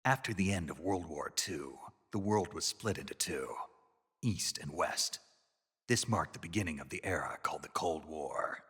After the end of World War II, the world was split into two, East and West. This marked the beginning of the era called the Cold War.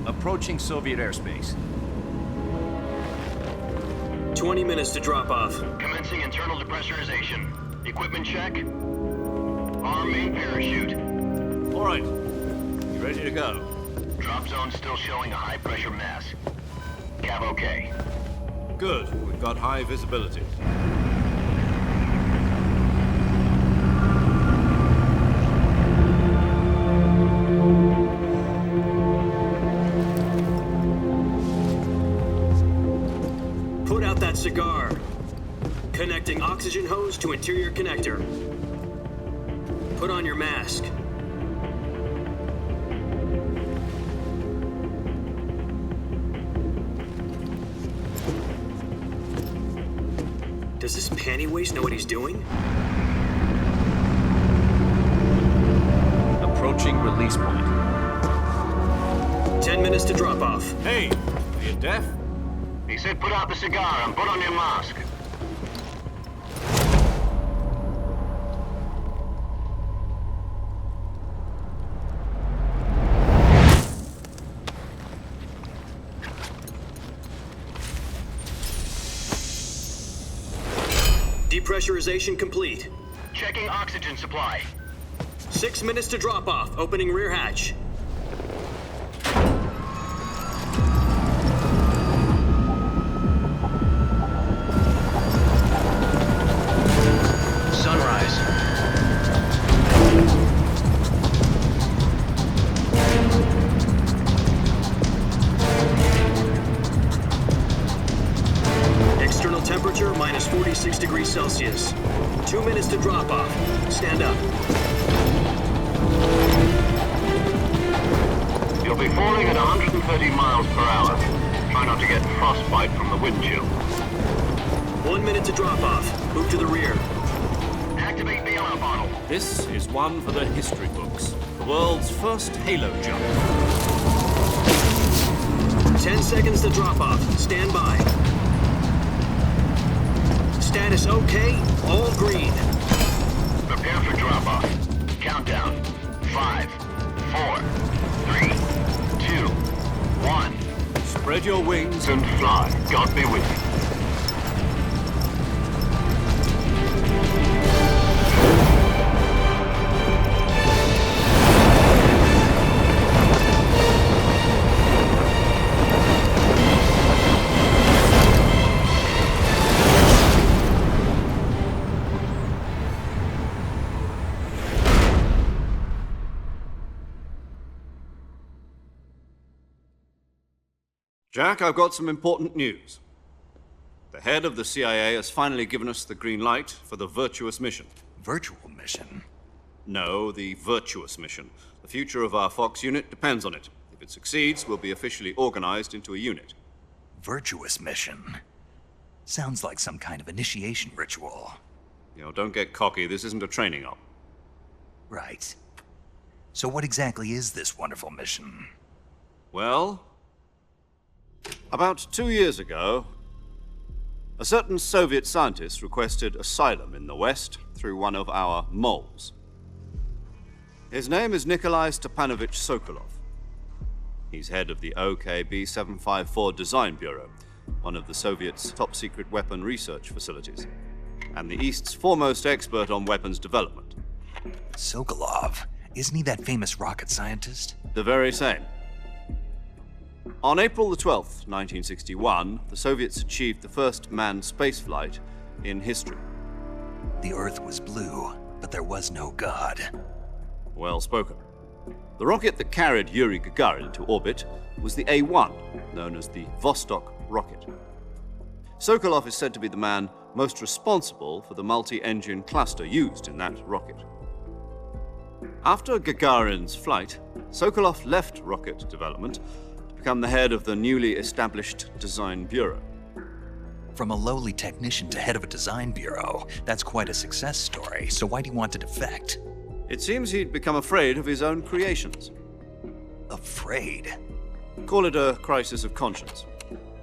Approaching Soviet airspace. 20 minutes to drop off. Commencing internal depressurization. Equipment check. Arm main parachute. All right. You ready to go? Drop zone still showing a high pressure mass. Cav okay. Good. We've got high visibility. cigar. Connecting oxygen hose to interior connector. Put on your mask. Does this panty waste know what he's doing? Approaching release point. 10 minutes to drop off. Hey, are you deaf? He said put out the cigar and put on your mask. Depressurization complete. Checking oxygen supply. 6 minutes to drop off. Opening rear hatch. Sunrise. External temperature minus 46 degrees Celsius. 2 minutes to drop off. Stand up. You'll be falling at 130 miles per hour. Try not to get frostbite from the wind chill. 1 minute to drop off. Move to the rear. Activate the yellow bottle. This is one for the history books. The world's first halo jump. 10 seconds to drop off. Stand by. Status okay. All green. Prepare for drop-off. Countdown. 5, 4, 3, 2, 1. Spread your wings And fly. God be with you. Jack, I've got some important news. The head of the CIA has finally given us the green light for the Virtuous mission. Virtual mission? No, the Virtuous mission. The future of our Fox unit depends on it. If it succeeds, we'll be officially organized into a unit. Virtuous mission? Sounds like some kind of initiation ritual. Don't get cocky. This isn't a training op. Right. So what exactly is this wonderful mission? Well, about 2 years ago, a certain Soviet scientist requested asylum in the West through one of our moles. His name is Nikolai Stepanovich Sokolov. He's head of the OKB 754 Design Bureau, one of the Soviets' top-secret weapon research facilities, and the East's foremost expert on weapons development. Sokolov? Isn't he that famous rocket scientist? The very same. On April the 12th, 1961, the Soviets achieved the first manned spaceflight in history. The Earth was blue, but there was no God. Well spoken. The rocket that carried Yuri Gagarin to orbit was the A-1, known as the Vostok rocket. Sokolov is said to be the man most responsible for the multi-engine cluster used in that rocket. After Gagarin's flight, Sokolov left rocket development to become the head of the newly established Design Bureau. From a lowly technician to head of a design bureau, that's quite a success story, so why'd he want to defect? It seems he'd become afraid of his own creations. Afraid? Call it a crisis of conscience.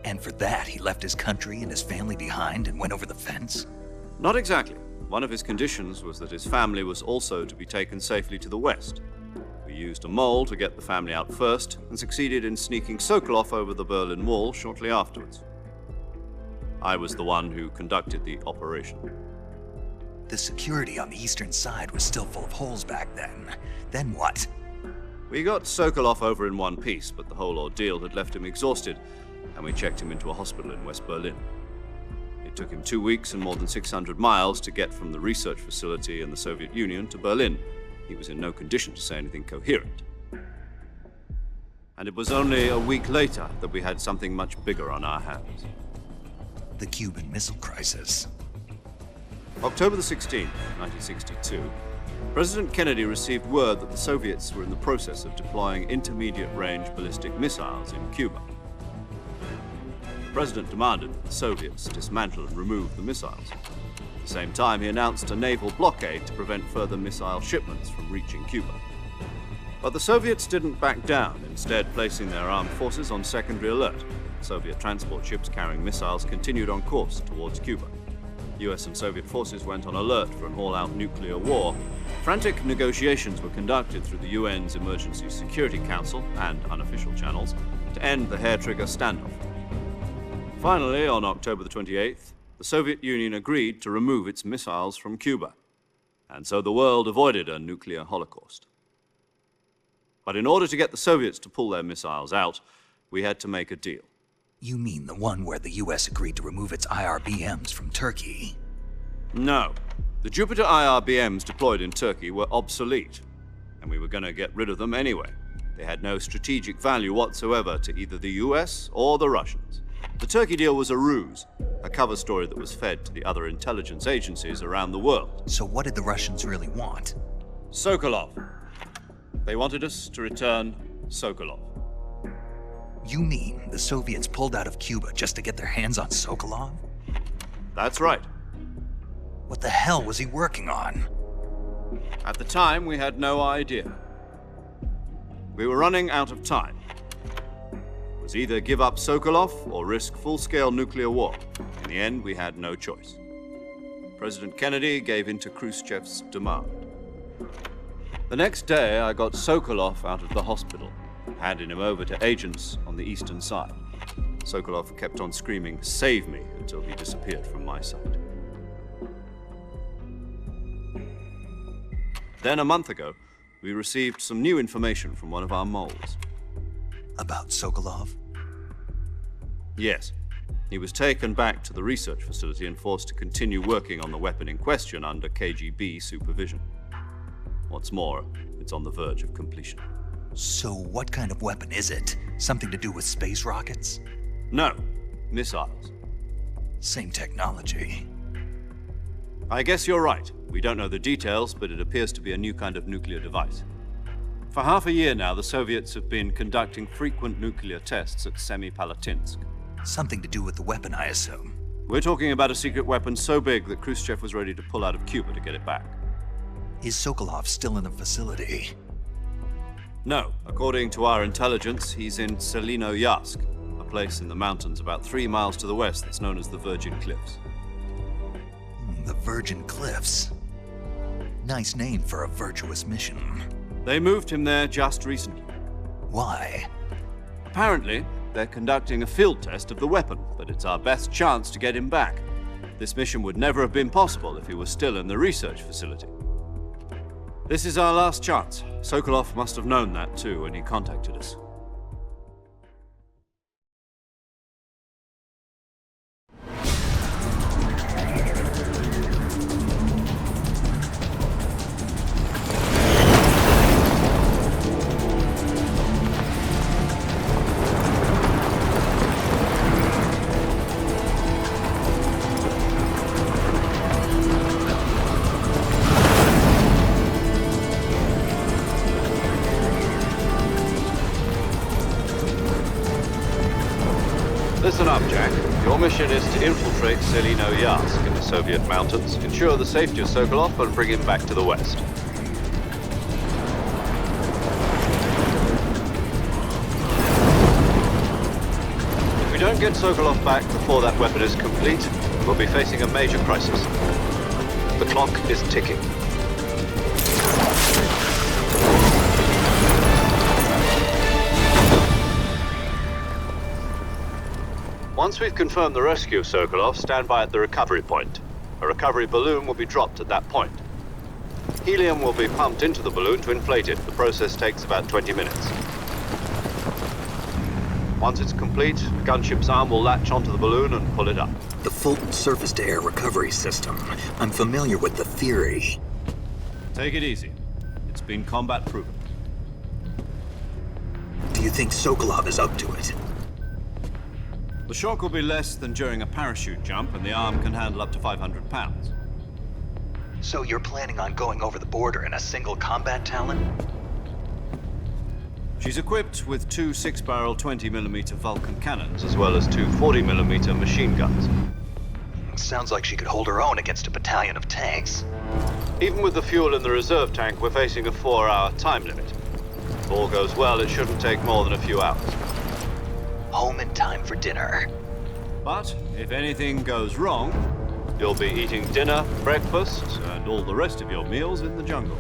And for that, he left his country and his family behind and went over the fence? Not exactly. One of his conditions was that his family was also to be taken safely to the West. We used a mole to get the family out first and succeeded in sneaking Sokolov over the Berlin Wall shortly afterwards. I was the one who conducted the operation. The security on the eastern side was still full of holes back then. Then what? We got Sokolov over in one piece, but the whole ordeal had left him exhausted, and we checked him into a hospital in West Berlin. It took him 2 weeks and more than 600 miles to get from the research facility in the Soviet Union to Berlin. He was in no condition to say anything coherent. And it was only a week later that we had something much bigger on our hands. The Cuban Missile Crisis. October the 16th, 1962, President Kennedy received word that the Soviets were in the process of deploying intermediate-range ballistic missiles in Cuba. The President demanded that the Soviets dismantle and remove the missiles. At the same time, he announced a naval blockade to prevent further missile shipments from reaching Cuba. But the Soviets didn't back down, instead placing their armed forces on secondary alert. Soviet transport ships carrying missiles continued on course towards Cuba. US and Soviet forces went on alert for an all-out nuclear war. Frantic negotiations were conducted through the UN's Emergency Security Council and unofficial channels to end the hair-trigger standoff. Finally, on October the 28th, the Soviet Union agreed to remove its missiles from Cuba, and so the world avoided a nuclear holocaust. But in order to get the Soviets to pull their missiles out, we had to make a deal. You mean the one where the US agreed to remove its IRBMs from Turkey? No. The Jupiter IRBMs deployed in Turkey were obsolete, and we were going to get rid of them anyway. They had no strategic value whatsoever to either the US or the Russians. The Turkey deal was a ruse, a cover story that was fed to the other intelligence agencies around the world. So what did the Russians really want? Sokolov. They wanted us to return Sokolov. You mean the Soviets pulled out of Cuba just to get their hands on Sokolov? That's right. What the hell was he working on? At the time, we had no idea. We were running out of time. It was either give up Sokolov or risk full-scale nuclear war. In the end, we had no choice. President Kennedy gave in to Khrushchev's demand. The next day, I got Sokolov out of the hospital, handing him over to agents on the eastern side. Sokolov kept on screaming, "Save me," until he disappeared from my sight. Then a month ago, we received some new information from one of our moles. About Sokolov? Yes. He was taken back to the research facility and forced to continue working on the weapon in question under KGB supervision. What's more, it's on the verge of completion. So what kind of weapon is it? Something to do with space rockets? No, missiles. Same technology. I guess you're right. We don't know the details, but it appears to be a new kind of nuclear device. For half a year now, the Soviets have been conducting frequent nuclear tests at Semipalatinsk. Something to do with the weapon, I assume. We're talking about a secret weapon so big that Khrushchev was ready to pull out of Cuba to get it back. Is Sokolov still in the facility? No. According to our intelligence, he's in Selinoyarsk, a place in the mountains about 3 miles to the west that's known as the Virgin Cliffs. The Virgin Cliffs. Nice name for a virtuous mission. They moved him there just recently. Why? Apparently, they're conducting a field test of the weapon, but it's our best chance to get him back. This mission would never have been possible if he was still in the research facility. This is our last chance. Sokolov must have known that too when he contacted us. Listen up, Jack. Your mission is to infiltrate Selinoyarsk in the Soviet mountains, ensure the safety of Sokolov, and bring him back to the west. If we don't get Sokolov back before that weapon is complete, we'll be facing a major crisis. The clock is ticking. Once we've confirmed the rescue of Sokolov, stand by at the recovery point. A recovery balloon will be dropped at that point. Helium will be pumped into the balloon to inflate it. The process takes about 20 minutes. Once it's complete, the gunship's arm will latch onto the balloon and pull it up. The Fulton surface-to-air recovery system. I'm familiar with the theory. Take it easy. It's been combat proven. Do you think Sokolov is up to it? The shock will be less than during a parachute jump, and the arm can handle up to 500 pounds. So you're planning on going over the border in a single combat Talon? She's equipped with two 6-barrel 20mm Vulcan cannons, as well as two 40mm machine guns. Sounds like she could hold her own against a battalion of tanks. Even with the fuel in the reserve tank, we're facing a 4-hour time limit. If all goes well, it shouldn't take more than a few hours. Home in time for dinner. But if anything goes wrong, you'll be eating dinner, breakfast, and all the rest of your meals in the jungle.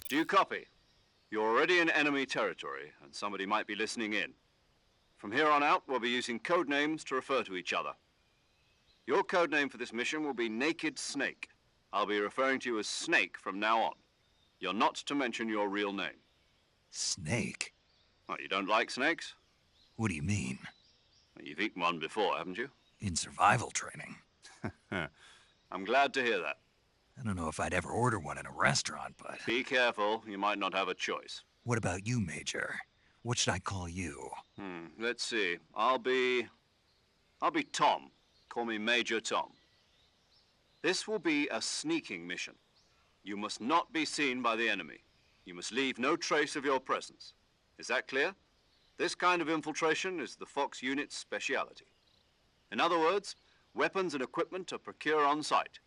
Do you copy? You're already in enemy territory, and somebody might be listening in. From here on out, we'll be using code names to refer to each other. Your code name for this mission will be Naked Snake. I'll be referring to you as Snake from now on. You're not to mention your real name. Snake? Oh, you don't like snakes? What do you mean? Well, you've eaten one before, haven't you? In survival training? I'm glad to hear that. I don't know if I'd ever order one in a restaurant, but... Be careful, you might not have a choice. What about you, Major? What should I call you? Let's see. I'll be Tom. Call me Major Tom. This will be a sneaking mission. You must not be seen by the enemy. You must leave no trace of your presence. Is that clear? This kind of infiltration is the Fox unit's speciality. In other words, weapons and equipment are procured on site.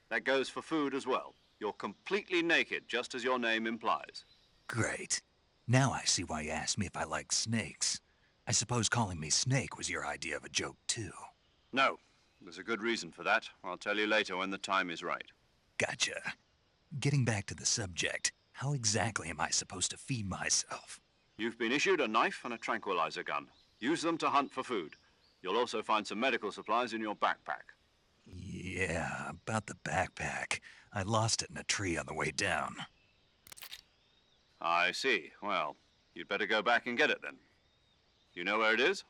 That goes for food as well. You're completely naked, just as your name implies. Great. Now I see why you asked me if I like snakes. I suppose calling me Snake was your idea of a joke, too. No. There's a good reason for that. I'll tell you later when the time is right. Gotcha. Getting back to the subject, how exactly am I supposed to feed myself? You've been issued a knife and a tranquilizer gun. Use them to hunt for food. You'll also find some medical supplies in your backpack. Yeah, about the backpack. I lost it in a tree on the way down. I see. Well, you'd better go back and get it then. You know where it is?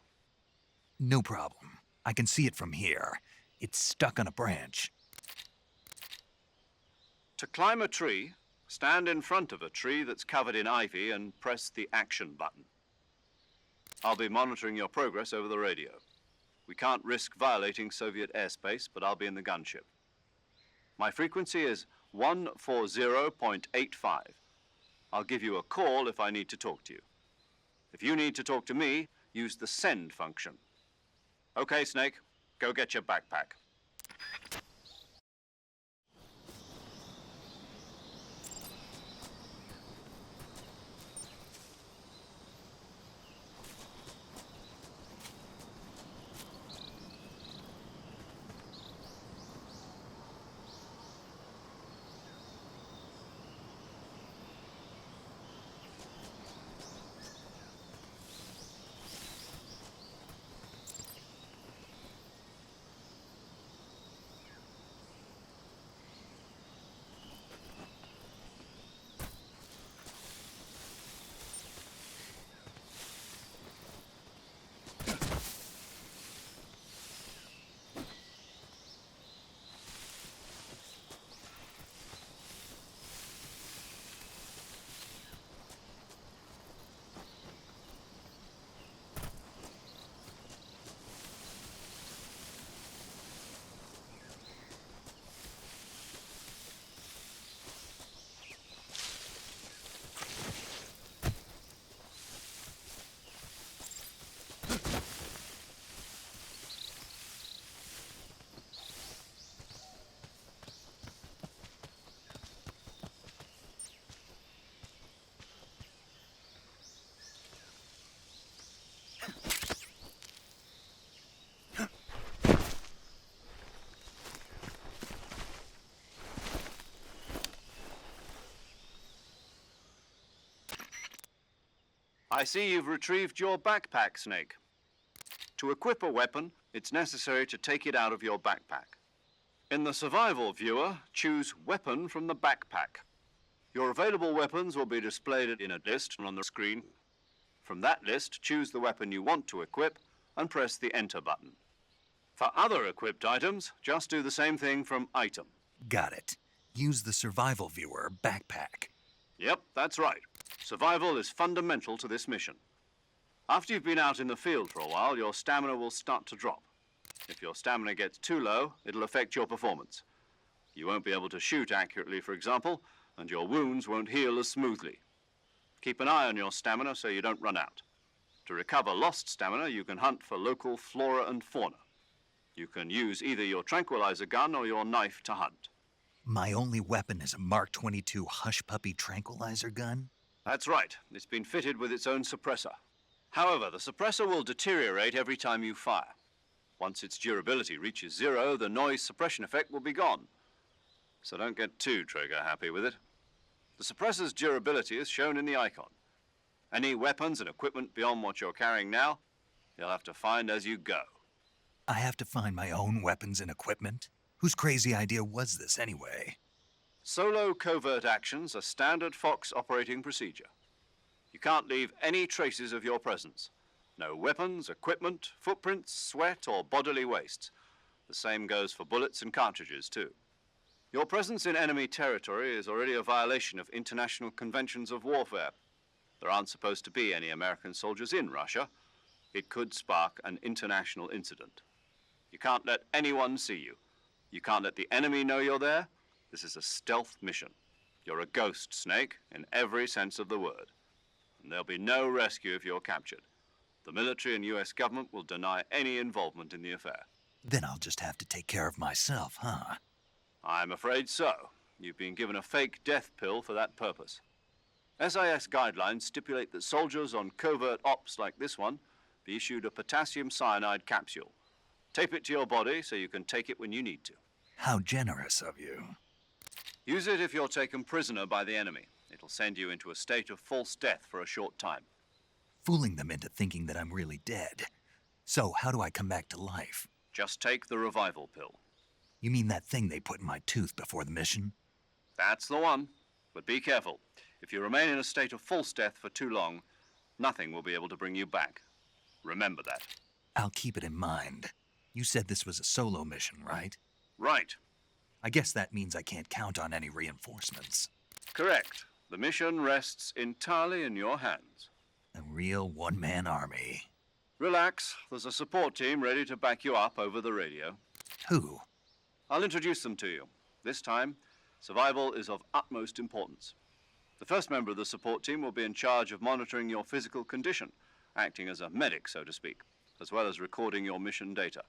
No problem. I can see it from here. It's stuck on a branch. To climb a tree, stand in front of a tree that's covered in ivy and press the action button. I'll be monitoring your progress over the radio. We can't risk violating Soviet airspace, but I'll be in the gunship. My frequency is 140.85. I'll give you a call if I need to talk to you. If you need to talk to me, use the send function. Okay, Snake, go get your backpack. I see you've retrieved your backpack, Snake. To equip a weapon, it's necessary to take it out of your backpack. In the survival viewer, choose Weapon from the backpack. Your available weapons will be displayed in a list on the screen. From that list, choose the weapon you want to equip and press the Enter button. For other equipped items, just do the same thing from Item. Got it. Use the survival viewer backpack. Yep, that's right. Survival is fundamental to this mission. After you've been out in the field for a while, your stamina will start to drop. If your stamina gets too low, it'll affect your performance. You won't be able to shoot accurately, for example, and your wounds won't heal as smoothly. Keep an eye on your stamina so you don't run out. To recover lost stamina, you can hunt for local flora and fauna. You can use either your tranquilizer gun or your knife to hunt. My only weapon is a Mark 22 Hush Puppy tranquilizer gun? That's right. It's been fitted with its own suppressor. However, the suppressor will deteriorate every time you fire. Once its durability reaches 0, the noise suppression effect will be gone. So don't get too trigger happy with it. The suppressor's durability is shown in the icon. Any weapons and equipment beyond what you're carrying now, you'll have to find as you go. I have to find my own weapons and equipment? Whose crazy idea was this anyway? Solo covert actions are standard Fox operating procedure. You can't leave any traces of your presence. No weapons, equipment, footprints, sweat, or bodily wastes. The same goes for bullets and cartridges, too. Your presence in enemy territory is already a violation of international conventions of warfare. There aren't supposed to be any American soldiers in Russia. It could spark an international incident. You can't let anyone see you. You can't let the enemy know you're there. This is a stealth mission. You're a ghost, Snake, in every sense of the word. And there'll be no rescue if you're captured. The military and US government will deny any involvement in the affair. Then I'll just have to take care of myself, huh? I'm afraid so. You've been given a fake death pill for that purpose. SIS guidelines stipulate that soldiers on covert ops like this one be issued a potassium cyanide capsule. Tape it to your body so you can take it when you need to. How generous of you. Use it if you're taken prisoner by the enemy. It'll send you into a state of false death for a short time. Fooling them into thinking that I'm really dead. So how do I come back to life? Just take the revival pill. You mean that thing they put in my tooth before the mission? That's the one. But be careful. If you remain in a state of false death for too long, nothing will be able to bring you back. Remember that. I'll keep it in mind. You said this was a solo mission, right? Right. I guess that means I can't count on any reinforcements. Correct. The mission rests entirely in your hands. A real one-man army. Relax. There's a support team ready to back you up over the radio. Who? I'll introduce them to you. This time, survival is of utmost importance. The first member of the support team will be in charge of monitoring your physical condition, acting as a medic, so to speak, as well as recording your mission data.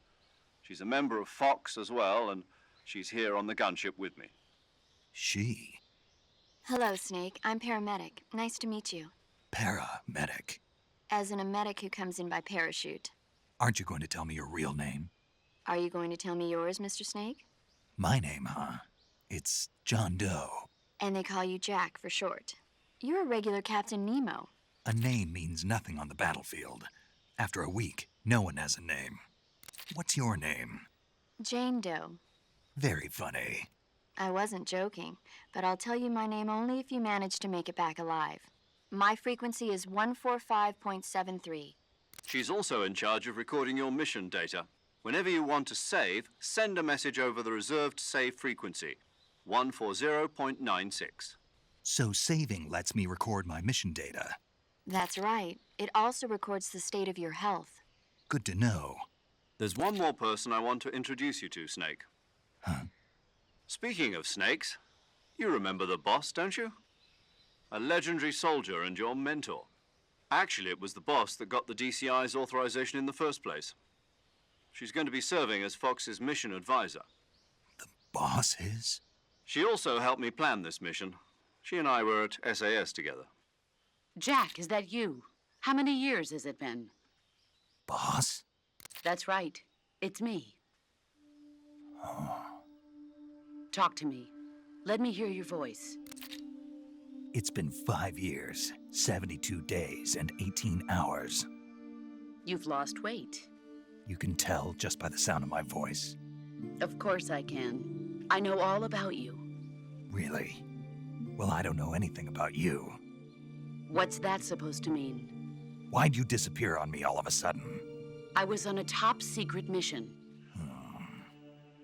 She's a member of Fox as well, and she's here on the gunship with me. She? Hello, Snake. I'm paramedic. Nice to meet you. Paramedic. As in a medic who comes in by parachute. Aren't you going to tell me your real name? Are you going to tell me yours, Mr. Snake? My name, huh? It's John Doe. And they call you Jack for short. You're a regular Captain Nemo. A name means nothing on the battlefield. After a week, no one has a name. What's your name? Jane Doe. Very funny. I wasn't joking, but I'll tell you my name only if you manage to make it back alive. My frequency is 145.73. She's also in charge of recording your mission data. Whenever you want to save, send a message over the reserved save frequency, 140.96. So saving lets me record my mission data. That's right. It also records the state of your health. Good to know. There's one more person I want to introduce you to, Snake. Huh? Speaking of snakes, you remember the boss, don't you? A legendary soldier and your mentor. Actually, it was the boss that got the DCI's authorization in the first place. She's going to be serving as Fox's mission advisor. The boss is? She also helped me plan this mission. She and I were at SAS together. Jack, is that you? How many years has it been? Boss? That's right. It's me. Oh. Talk to me. Let me hear your voice. It's been 5 years, 72 days, and 18 hours. You've lost weight. You can tell just by the sound of my voice. Of course I can. I know all about you. Really? Well, I don't know anything about you. What's that supposed to mean? Why'd you disappear on me all of a sudden? I was on a top-secret mission.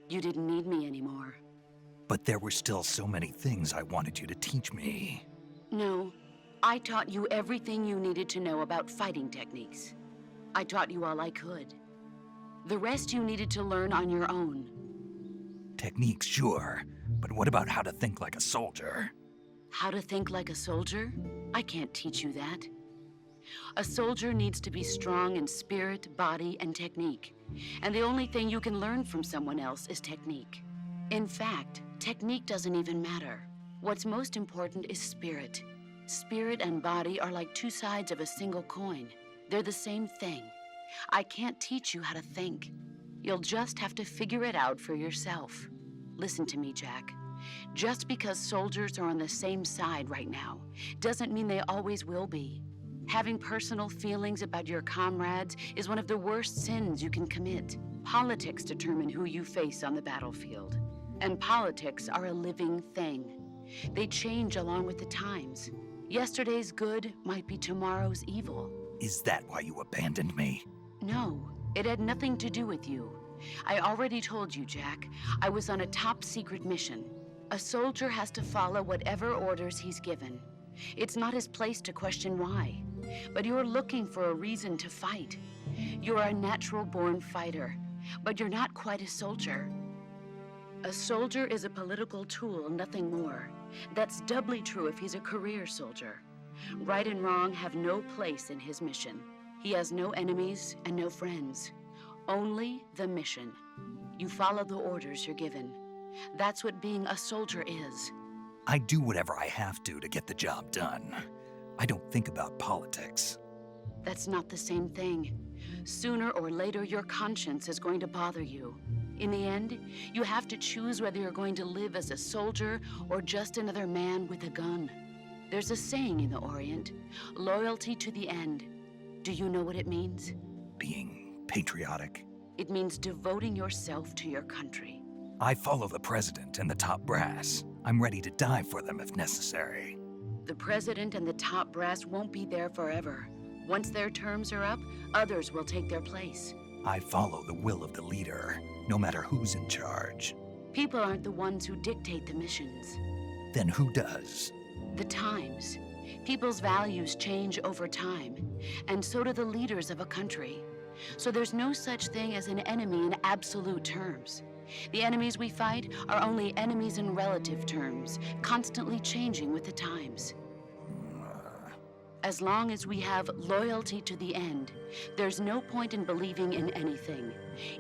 You didn't need me anymore. But there were still so many things I wanted you to teach me. No, I taught you everything you needed to know about fighting techniques. I taught you all I could. The rest you needed to learn on your own. Techniques, sure. But what about how to think like a soldier? How to think like a soldier? I can't teach you that. A soldier needs to be strong in spirit, body, and technique. And the only thing you can learn from someone else is technique. In fact, technique doesn't even matter. What's most important is spirit. Spirit and body are like two sides of a single coin. They're the same thing. I can't teach you how to think. You'll just have to figure it out for yourself. Listen to me, Jack. Just because soldiers are on the same side right now doesn't mean they always will be. Having personal feelings about your comrades is one of the worst sins you can commit. Politics determine who you face on the battlefield. And politics are a living thing. They change along with the times. Yesterday's good might be tomorrow's evil. Is that why you abandoned me? No, it had nothing to do with you. I already told you, Jack. I was on a top-secret mission. A soldier has to follow whatever orders he's given. It's not his place to question why. But you're looking for a reason to fight. You're a natural-born fighter, but you're not quite a soldier. A soldier is a political tool, nothing more. That's doubly true if he's a career soldier. Right and wrong have no place in his mission. He has no enemies and no friends. Only the mission. You follow the orders you're given. That's what being a soldier is. I do whatever I have to get the job done. I don't think about politics. That's not the same thing. Sooner or later, your conscience is going to bother you. In the end, you have to choose whether you're going to live as a soldier or just another man with a gun. There's a saying in the Orient, loyalty to the end. Do you know what it means? Being patriotic. It means devoting yourself to your country. I follow the president and the top brass. I'm ready to die for them if necessary. The president and the top brass won't be there forever. Once their terms are up, others will take their place. I follow the will of the leader, no matter who's in charge. People aren't the ones who dictate the missions. Then who does? The times. People's values change over time, and so do the leaders of a country. So there's no such thing as an enemy in absolute terms. The enemies we fight are only enemies in relative terms, constantly changing with the times. As long as we have loyalty to the end, there's no point in believing in anything,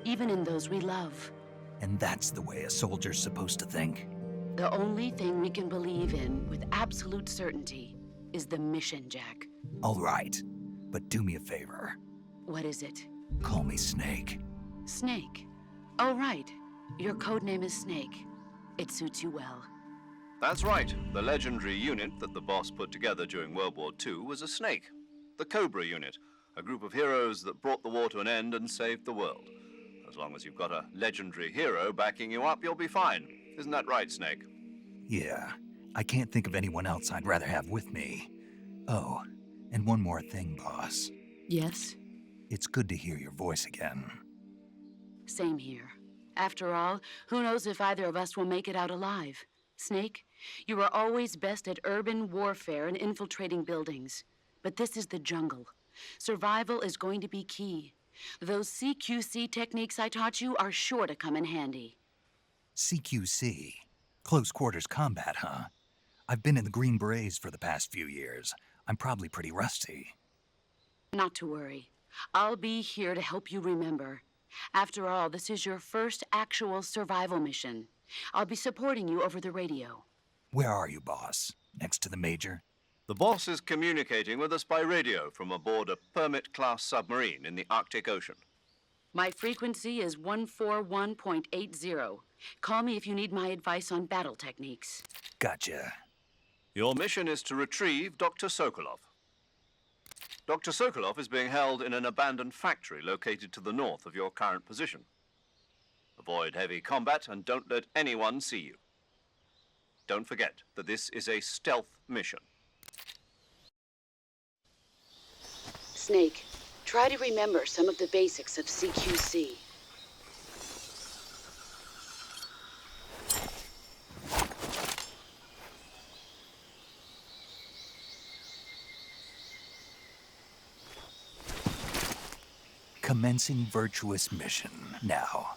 even in those we love. And that's the way a soldier's supposed to think? The only thing we can believe in with absolute certainty is the mission, Jack. All right, but do me a favor. What is it? Call me Snake. Snake. Oh, right. Your codename is Snake. It suits you well. That's right. The legendary unit that the boss put together during World War II was a snake. The Cobra unit, a group of heroes that brought the war to an end and saved the world. As long as you've got a legendary hero backing you up, you'll be fine. Isn't that right, Snake? Yeah, I can't think of anyone else I'd rather have with me. Oh, and one more thing, boss. Yes? It's good to hear your voice again. Same here. After all, who knows if either of us will make it out alive? Snake, you are always best at urban warfare and infiltrating buildings. But this is the jungle. Survival is going to be key. Those CQC techniques I taught you are sure to come in handy. CQC? Close quarters combat, huh? I've been in the Green Berets for the past few years. I'm probably pretty rusty. Not to worry. I'll be here to help you remember. After all, this is your first actual survival mission. I'll be supporting you over the radio. Where are you, boss? Next to the Major? The boss is communicating with us by radio from aboard a Permit-class submarine in the Arctic Ocean. My frequency is 141.80. Call me if you need my advice on battle techniques. Gotcha. Your mission is to retrieve Dr. Sokolov. Dr. Sokolov is being held in an abandoned factory located to the north of your current position. Avoid heavy combat and don't let anyone see you. Don't forget that this is a stealth mission. Snake, try to remember some of the basics of CQC. Commencing Virtuous mission now.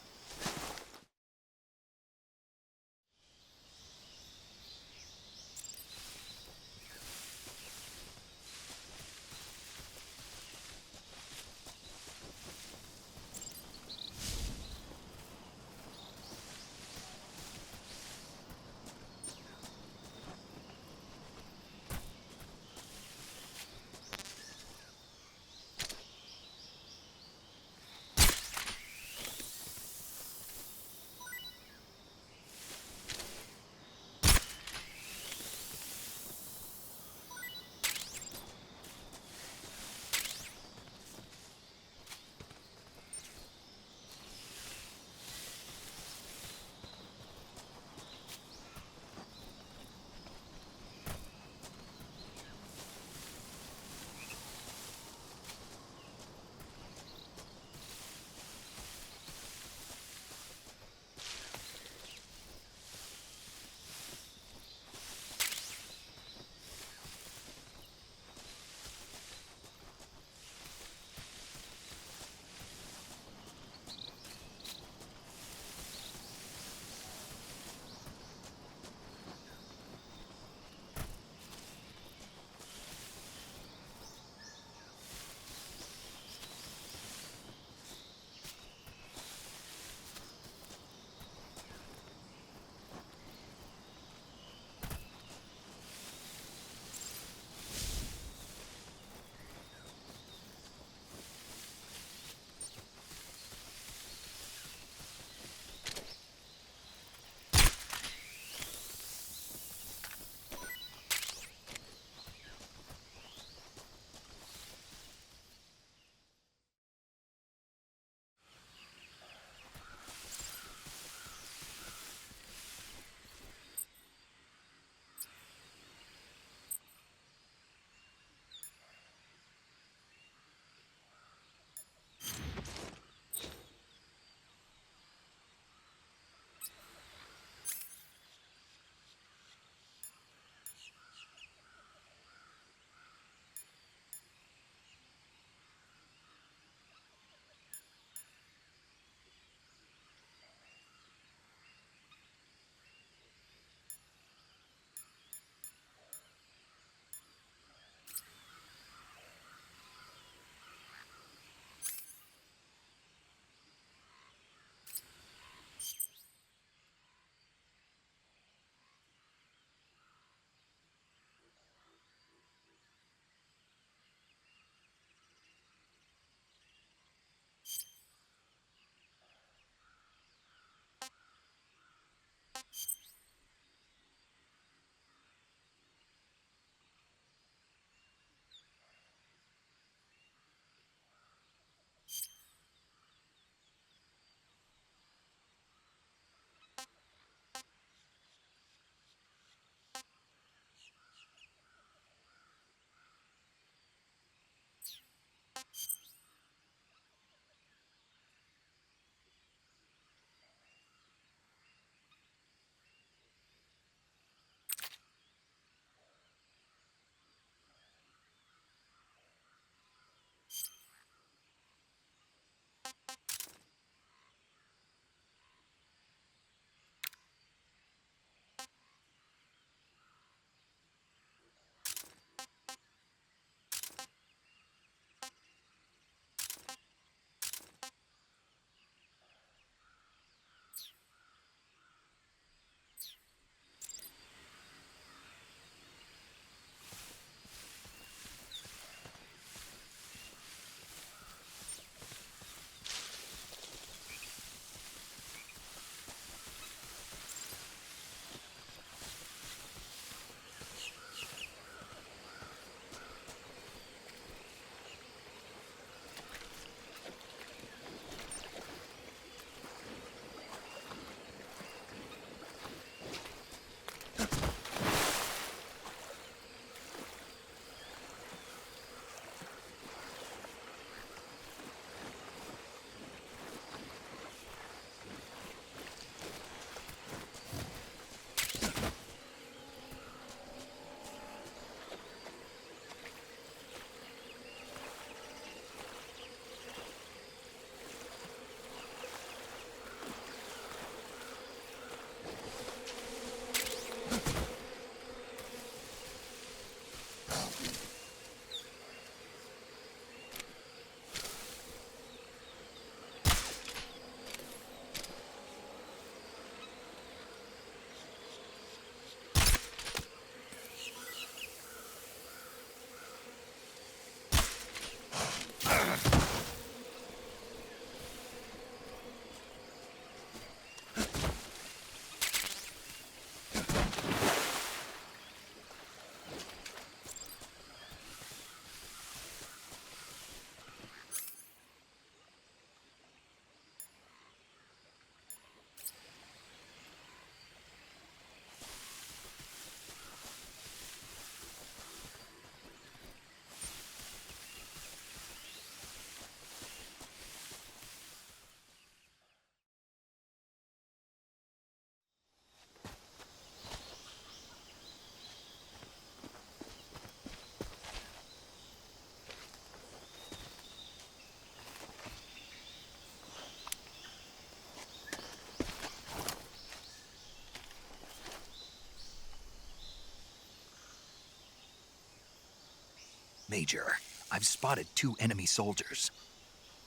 Major, I've spotted 2 enemy soldiers.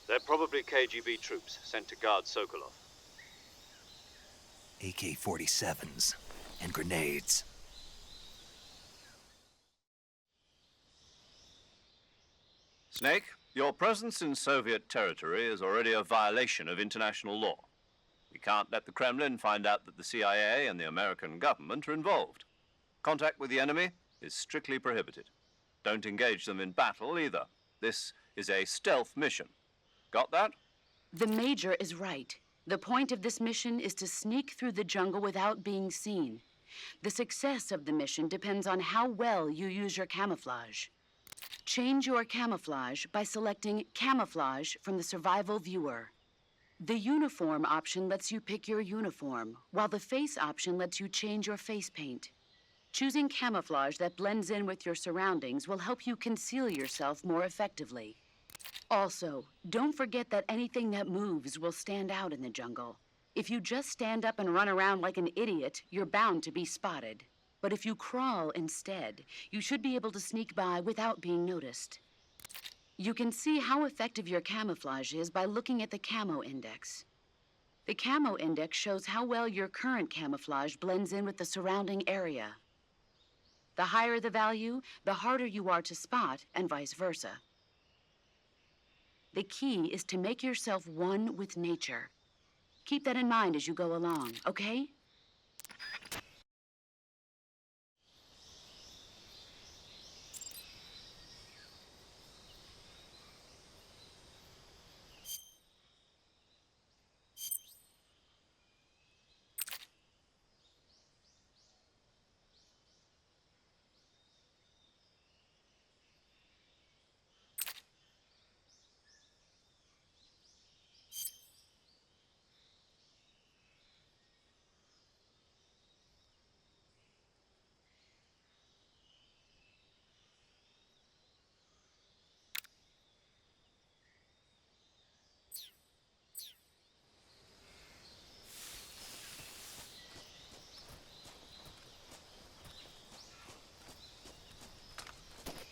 They're probably KGB troops sent to guard Sokolov. AK-47s and grenades. Snake, your presence in Soviet territory is already a violation of international law. We can't let the Kremlin find out that the CIA and the American government are involved. Contact with the enemy is strictly prohibited. Don't engage them in battle either. This is a stealth mission. Got that? The Major is right. The point of this mission is to sneak through the jungle without being seen. The success of the mission depends on how well you use your camouflage. Change your camouflage by selecting Camouflage from the Survival Viewer. The Uniform option lets you pick your uniform, while the Face option lets you change your face paint. Choosing camouflage that blends in with your surroundings will help you conceal yourself more effectively. Also, don't forget that anything that moves will stand out in the jungle. If you just stand up and run around like an idiot, you're bound to be spotted. But if you crawl instead, you should be able to sneak by without being noticed. You can see how effective your camouflage is by looking at the Camo Index. The Camo Index shows how well your current camouflage blends in with the surrounding area. The higher the value, the harder you are to spot, and vice versa. The key is to make yourself one with nature. Keep that in mind as you go along, okay?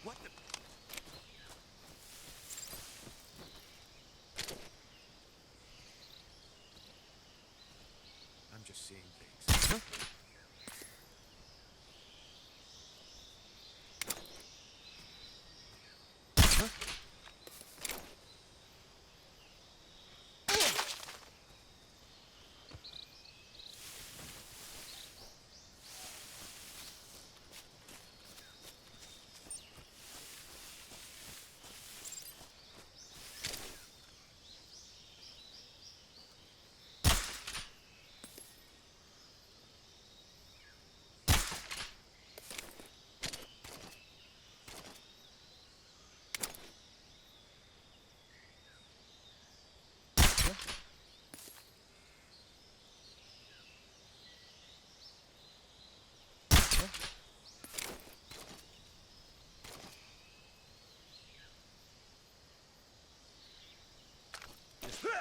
What the... I'm just seeing things.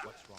What's wrong?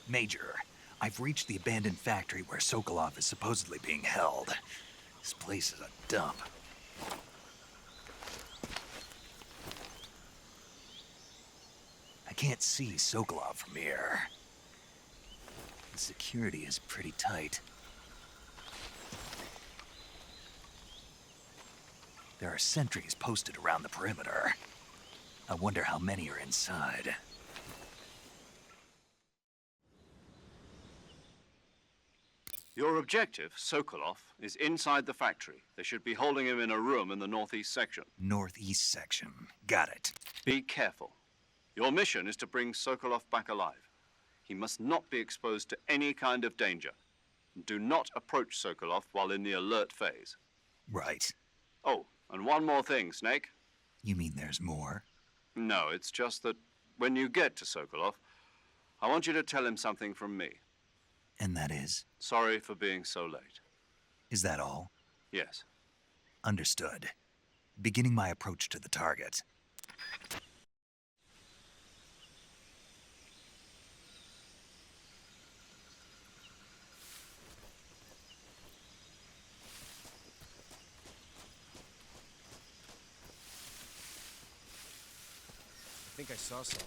Major, I've reached the abandoned factory where Sokolov is supposedly being held. This place is a dump. I can't see Sokolov from here. The security is pretty tight. There are sentries posted around the perimeter. I wonder how many are inside. Your objective, Sokolov, is inside the factory. They should be holding him in a room in the northeast section. Northeast section. Got it. Be careful. Your mission is to bring Sokolov back alive. He must not be exposed to any kind of danger. Do not approach Sokolov while in the alert phase. Right. Oh, and one more thing, Snake. You mean there's more? No, it's just that when you get to Sokolov, I want you to tell him something from me. And that is? Sorry for being so late. Is that all? Yes. Understood. Beginning my approach to the target. I think I saw something.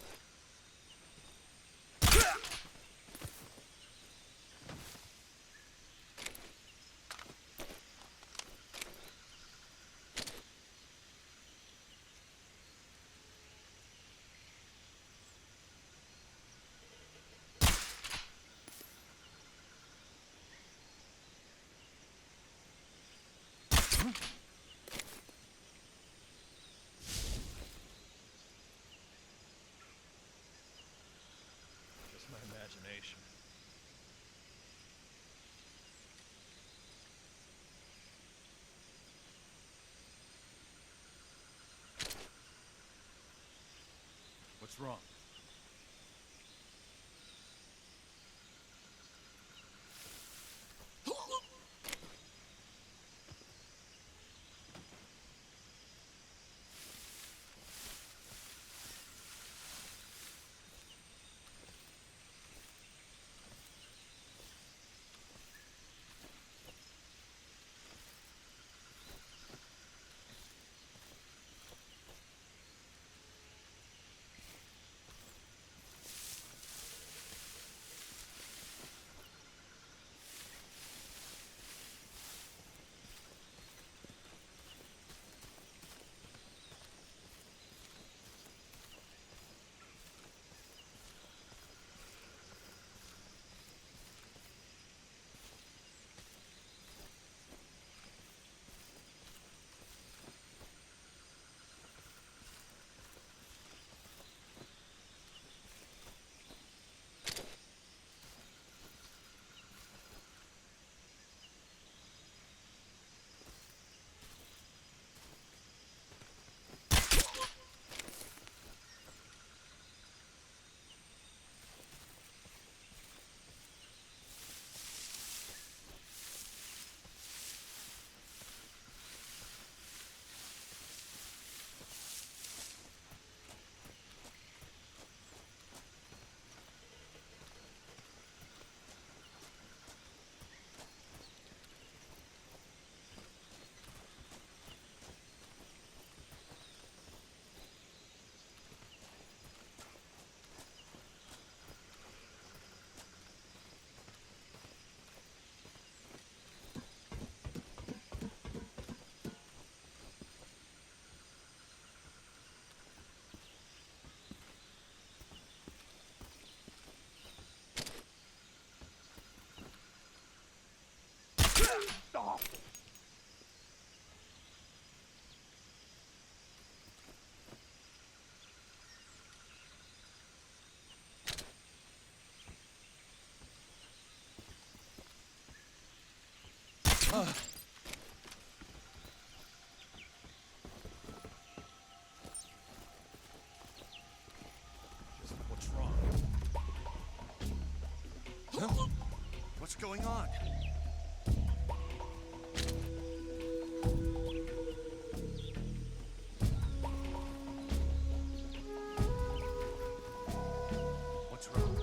Just my imagination. What's wrong? What's wrong? Huh? What's going on? What's wrong?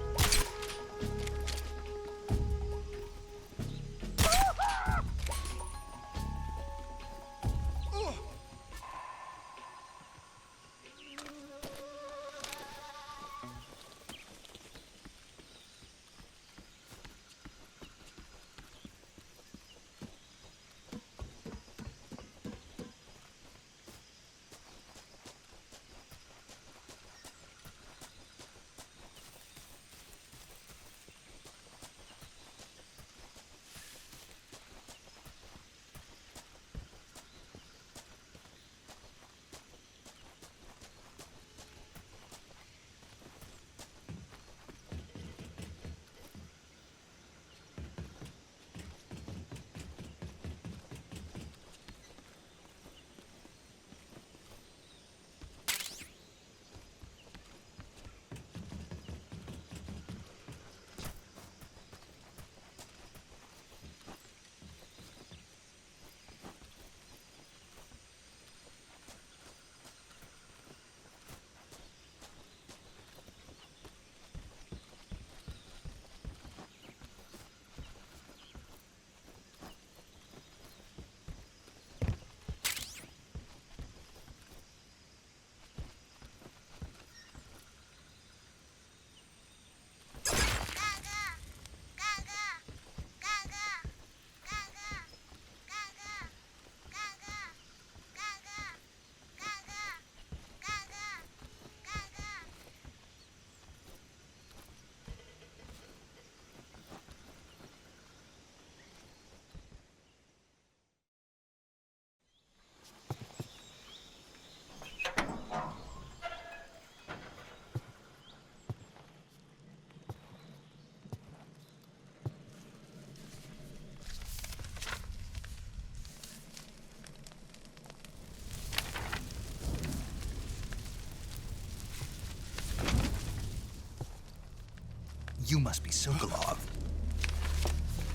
You must be Sokolov.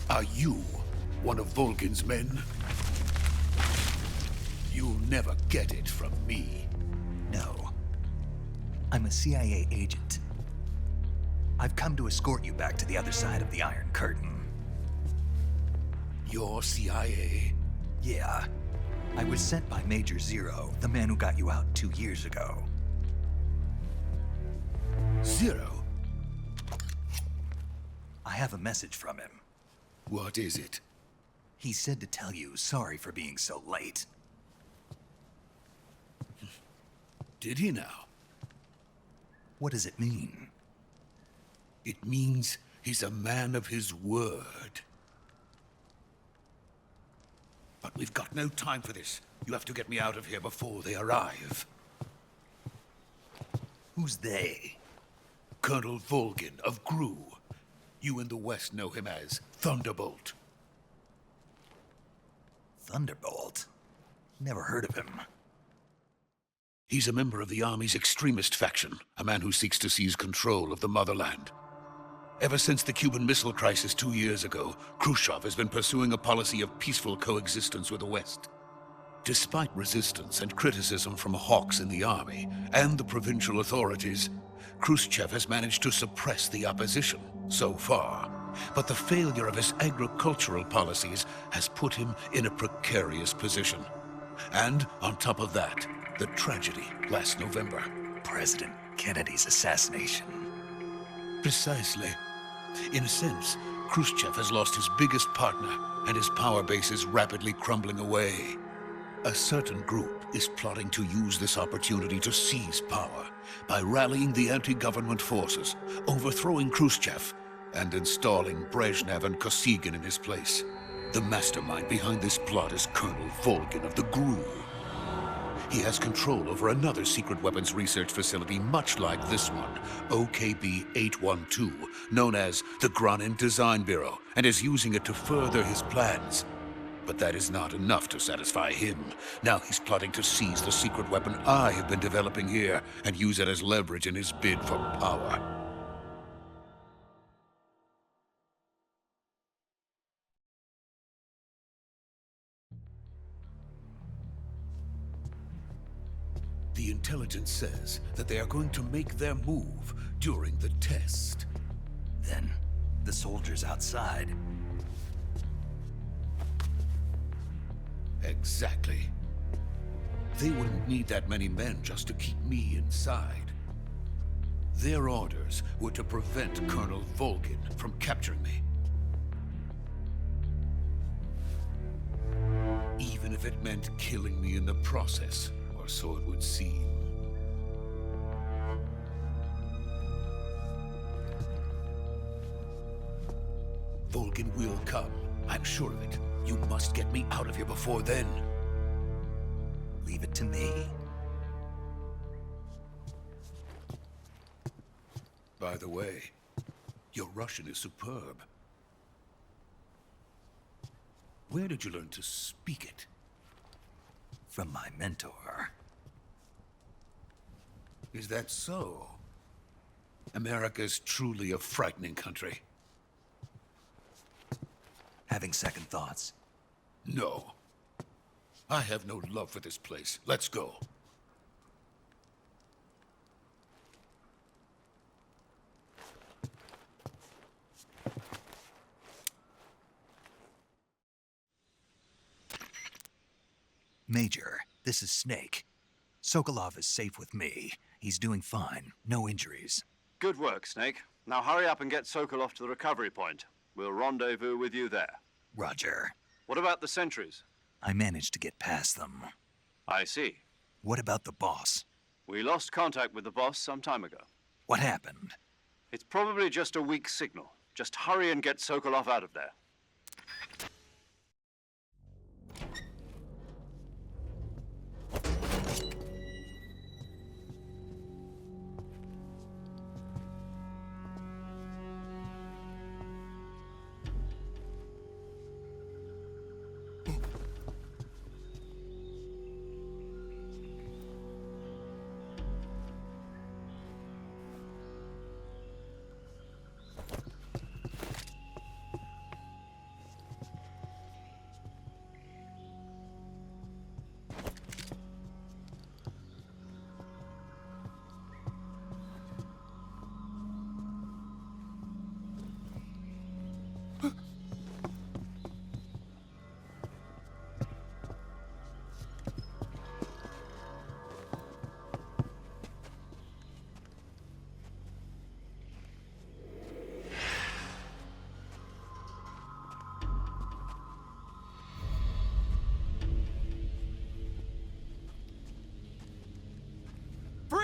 Are you one of Volgin's men? You'll never get it from me. No. I'm a CIA agent. I've come to escort you back to the other side of the Iron Curtain. You're CIA? Yeah. I was sent by Major Zero, the man who got you out 2 years ago. Zero? I have a message from him. What is it? He said to tell you sorry for being so late. Did he now? What does it mean? It means he's a man of his word. But we've got no time for this. You have to get me out of here before they arrive. Who's they? Colonel Volgin of GRU. You in the West know him as Thunderbolt. Thunderbolt? Never heard of him. He's a member of the Army's extremist faction, a man who seeks to seize control of the motherland. Ever since the Cuban Missile Crisis 2 years ago, Khrushchev has been pursuing a policy of peaceful coexistence with the West. Despite resistance and criticism from hawks in the army and the provincial authorities, Khrushchev has managed to suppress the opposition so far. But the failure of his agricultural policies has put him in a precarious position. And on top of that, the tragedy last November. President Kennedy's assassination. Precisely. In a sense, Khrushchev has lost his biggest partner, and his power base is rapidly crumbling away. A certain group is plotting to use this opportunity to seize power by rallying the anti-government forces, overthrowing Khrushchev, and installing Brezhnev and Kosygin in his place. The mastermind behind this plot is Colonel Volgin of the GRU. He has control over another secret weapons research facility much like this one, OKB-812, known as the Granin Design Bureau, and is using it to further his plans. But that is not enough to satisfy him. Now he's plotting to seize the secret weapon I have been developing here and use it as leverage in his bid for power. The intelligence says that they are going to make their move during the test. Then, the soldiers outside. Exactly. They wouldn't need that many men just to keep me inside. Their orders were to prevent Colonel Volgin from capturing me. Even if it meant killing me in the process, or so it would seem. Volgin will come. I'm sure of it. You must get me out of here before then. Leave it to me. By the way, your Russian is superb. Where did you learn to speak it? From my mentor. Is that so? America's truly a frightening country. Having second thoughts. No. I have no love for this place. Let's go. Major, this is Snake. Sokolov is safe with me. He's doing fine. No injuries. Good work, Snake. Now hurry up and get Sokolov to the recovery point. We'll rendezvous with you there. Roger. What about the sentries? I managed to get past them. I see. What about the boss? We lost contact with the boss some time ago. What happened? It's probably just a weak signal. Just hurry and get Sokolov out of there.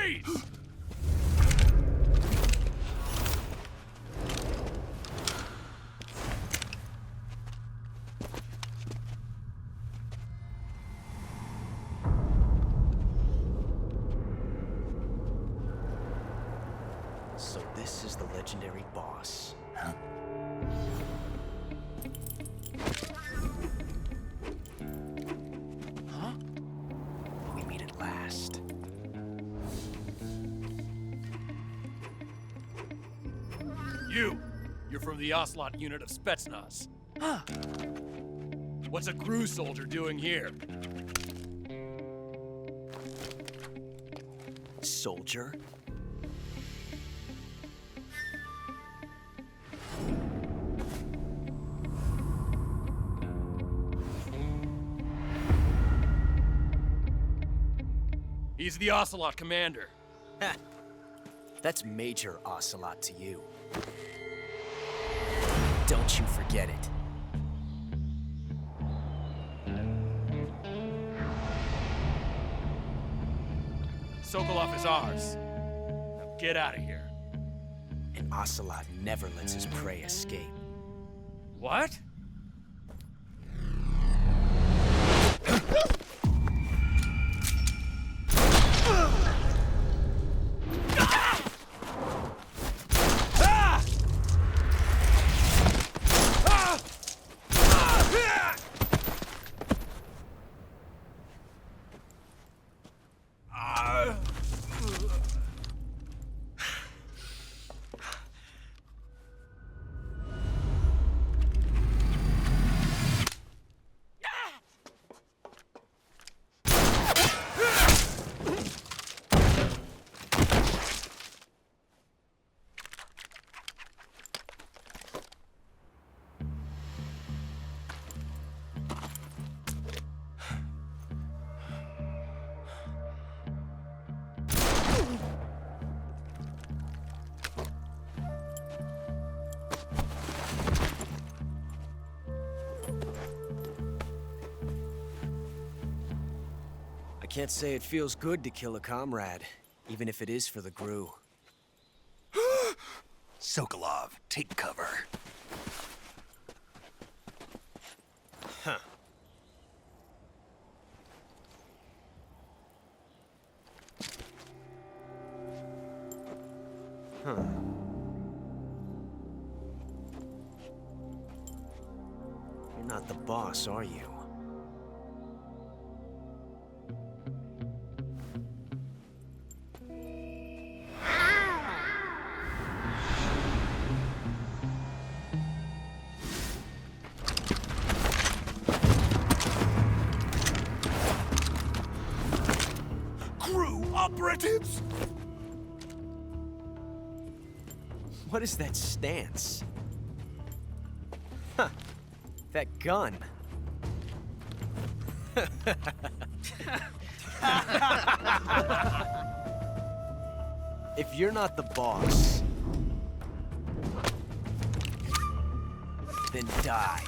Freeze! So this is the legendary boss. Huh? Huh? We meet at last. You're from the Ocelot unit of Spetsnaz. Huh. What's a crew soldier doing here? Soldier? He's the Ocelot commander. Ha! That's Major Ocelot to you. Don't you forget it. Sokolov is ours. Now get out of here. And Ocelot never lets his prey escape. What? I can't say it feels good to kill a comrade, even if it is for the GRU. Sokolov, take cover. Huh. Huh. You're not the boss, are you? GRU operatives! What is that stance? Huh. That gun. If you're not the boss, then die.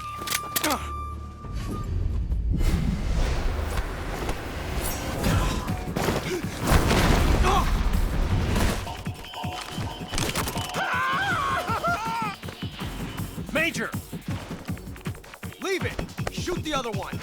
Major! Leave it! Shoot the other one!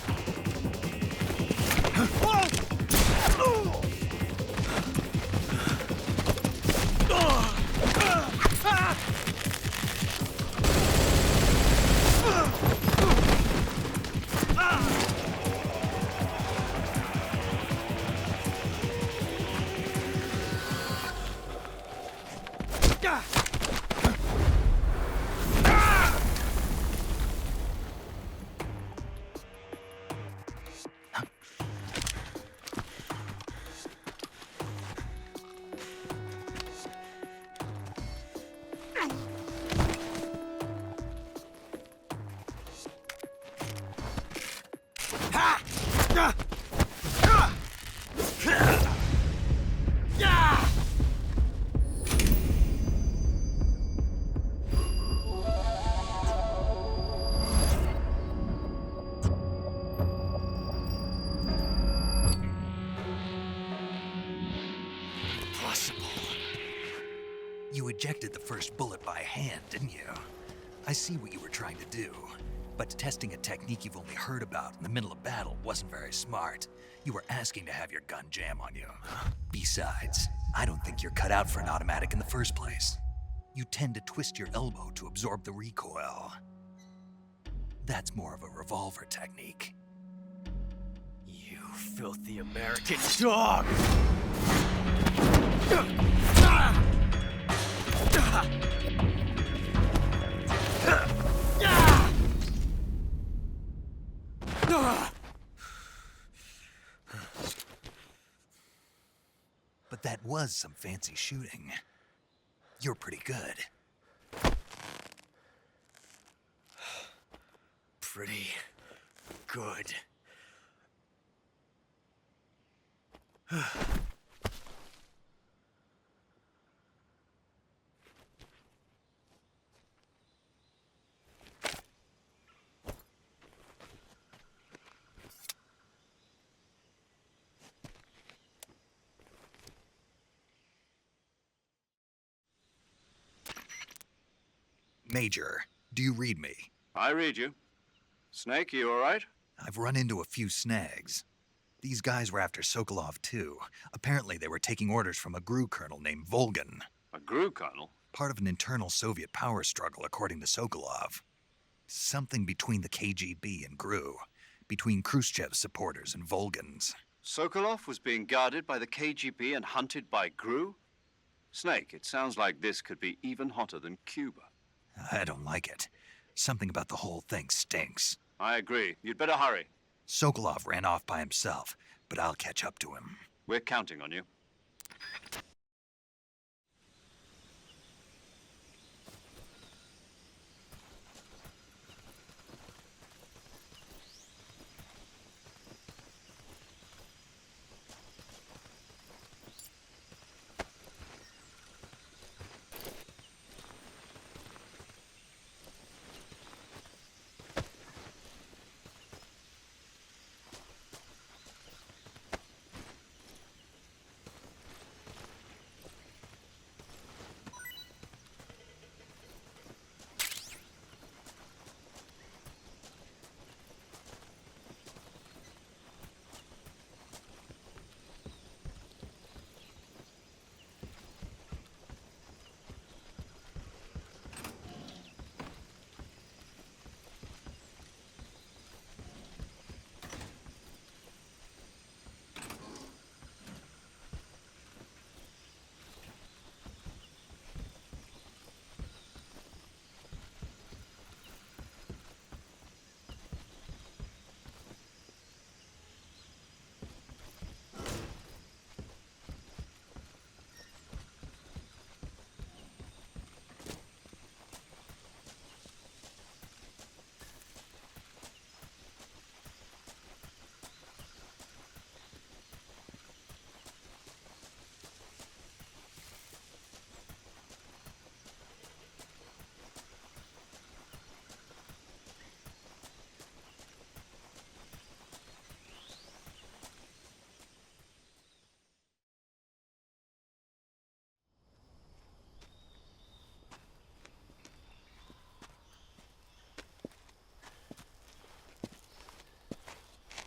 ejected the first bullet by hand, didn't you? I see what you were trying to do, but testing a technique you've only heard about in the middle of battle wasn't very smart. You were asking to have your gun jam on you. Besides, I don't think you're cut out for an automatic in the first place. You tend to twist your elbow to absorb the recoil. That's more of a revolver technique. You filthy American dog! But that was some fancy shooting. You're pretty good. Pretty good. Major, do you read me? I read you. Snake, you all right? I've run into a few snags. These guys were after Sokolov too. Apparently they were taking orders from a GRU colonel named Volgan. A GRU colonel? Part of an internal Soviet power struggle, according to Sokolov. Something between the KGB and GRU. Between Khrushchev's supporters and Volgan's. Sokolov was being guarded by the KGB and hunted by GRU? Snake, it sounds like this could be even hotter than Cuba. I don't like it. Something about the whole thing stinks. I agree. You'd better hurry. Sokolov ran off by himself, but I'll catch up to him. We're counting on you.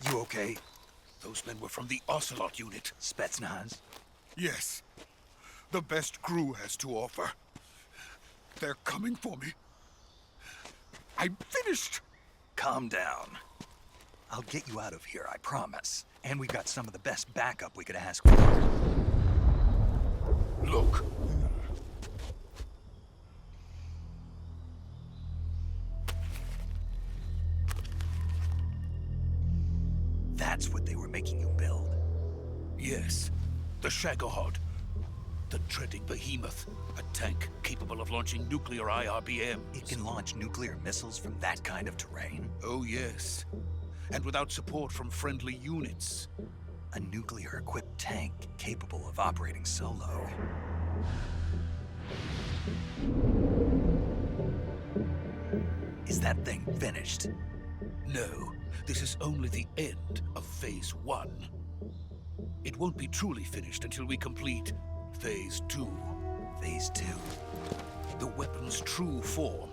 You okay? Those men were from the Ocelot unit. Spetsnaz? Yes. The best GRU has to offer. They're coming for me. I'm finished. Calm down. I'll get you out of here, I promise. And we've got some of the best backup we could ask for. Look. That's what they were making you build? Yes. The Shagohod. The treading behemoth. A tank capable of launching nuclear IRBMs. It can launch nuclear missiles from that kind of terrain? Oh, yes. And without support from friendly units. A nuclear-equipped tank capable of operating solo. Is that thing finished? No. This is only the end of Phase 1. It won't be truly finished until we complete Phase 2. Phase 2. The weapon's true form.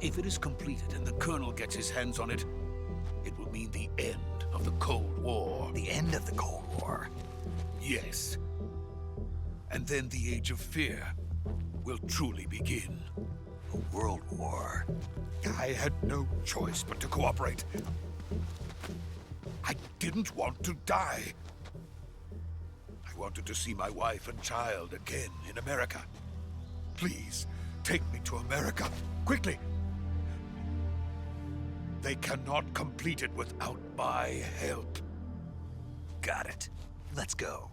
If it is completed and the Colonel gets his hands on it, it will mean the end of the Cold War. The end of the Cold War? Yes. And then the Age of Fear will truly begin. A world war. I had no choice but to cooperate. I didn't want to die. I wanted to see my wife and child again in America. Please, take me to America, quickly. They cannot complete it without my help. Got it. Let's go.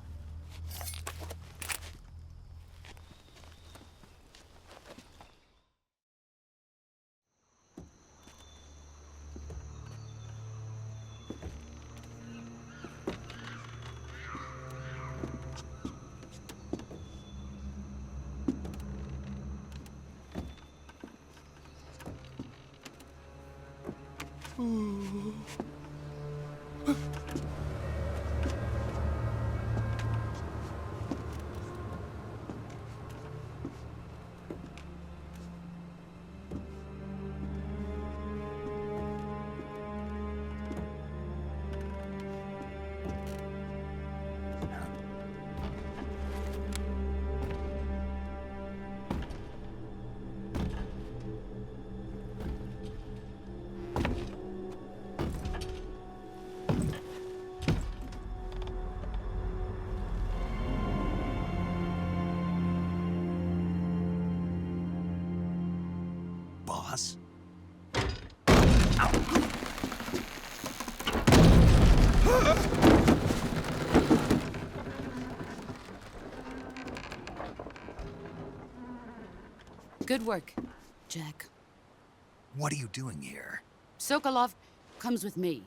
Boss? Good work, Jack. What are you doing here? Sokolov comes with me.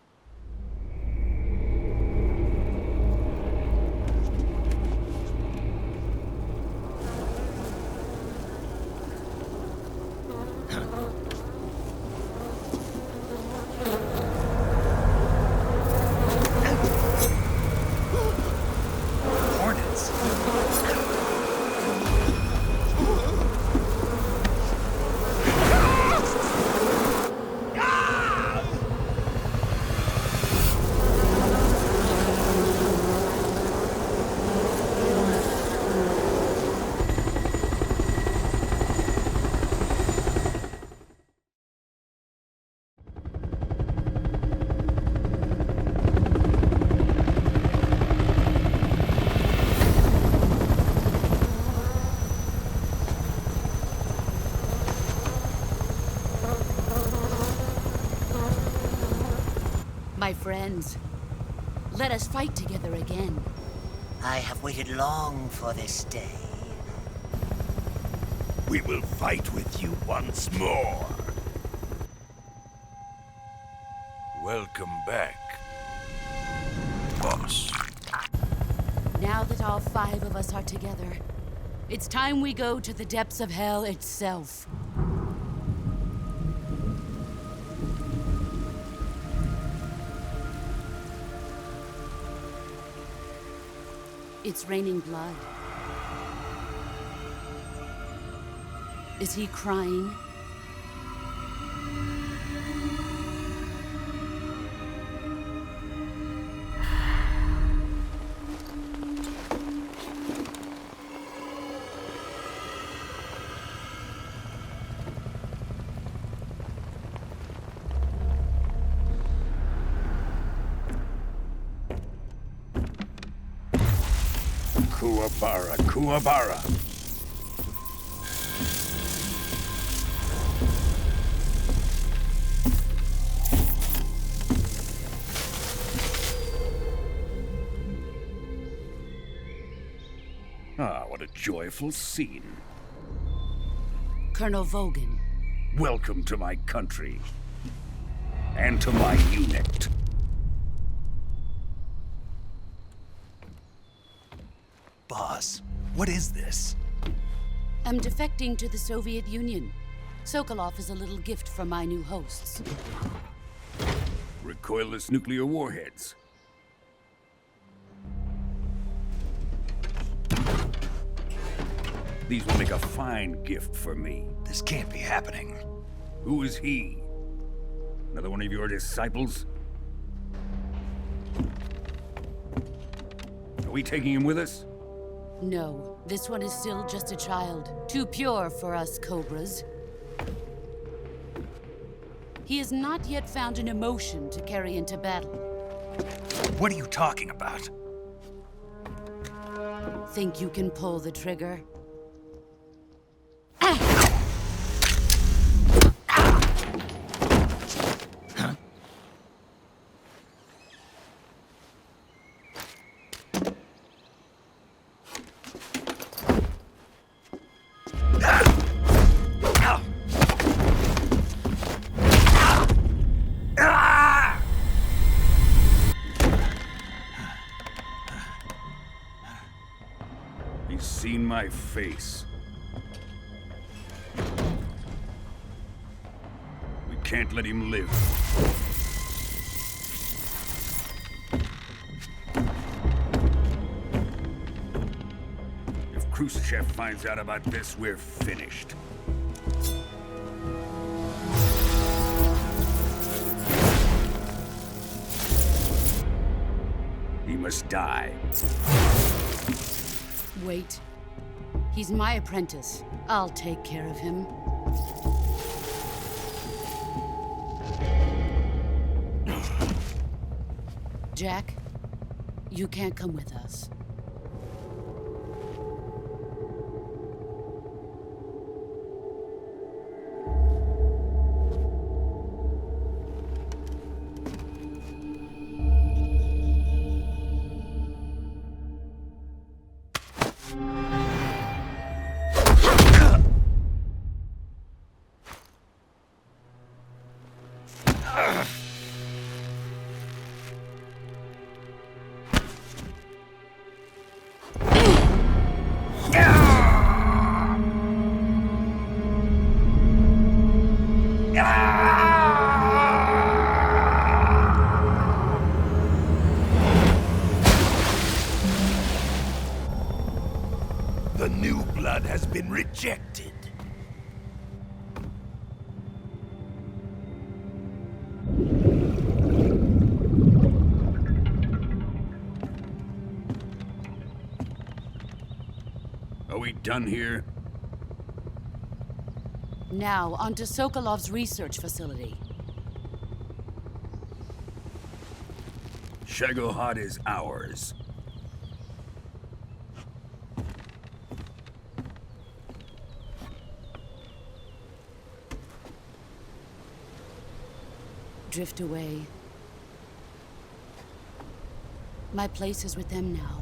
Hornets. My friends, let us fight together again. I have waited long for this day. We will fight with you once more. Welcome back, boss. Now that all 5 of us are together, it's time we go to the depths of hell itself. It's raining blood. Is he crying? Kuwabara, Kuwabara. Ah, what a joyful scene. Colonel Vogan. Welcome to my country. And to my unit. Boss, what is this? I'm defecting to the Soviet Union. Sokolov is a little gift from my new hosts. Recoilless nuclear warheads. These will make a fine gift for me. This can't be happening. Who is he? Another one of your disciples? Are we taking him with us? No, this one is still just a child. Too pure for us Cobras. He has not yet found an emotion to carry into battle. What are you talking about? Think you can pull the trigger? He's seen my face. We can't let him live. If Khrushchev finds out about this, we're finished. He must die. Wait. He's my apprentice. I'll take care of him. Jack, you can't come with us. The new blood has been rejected. Are we done here? Now, onto Sokolov's research facility. Shagohod is ours. Drift away. My place is with them now.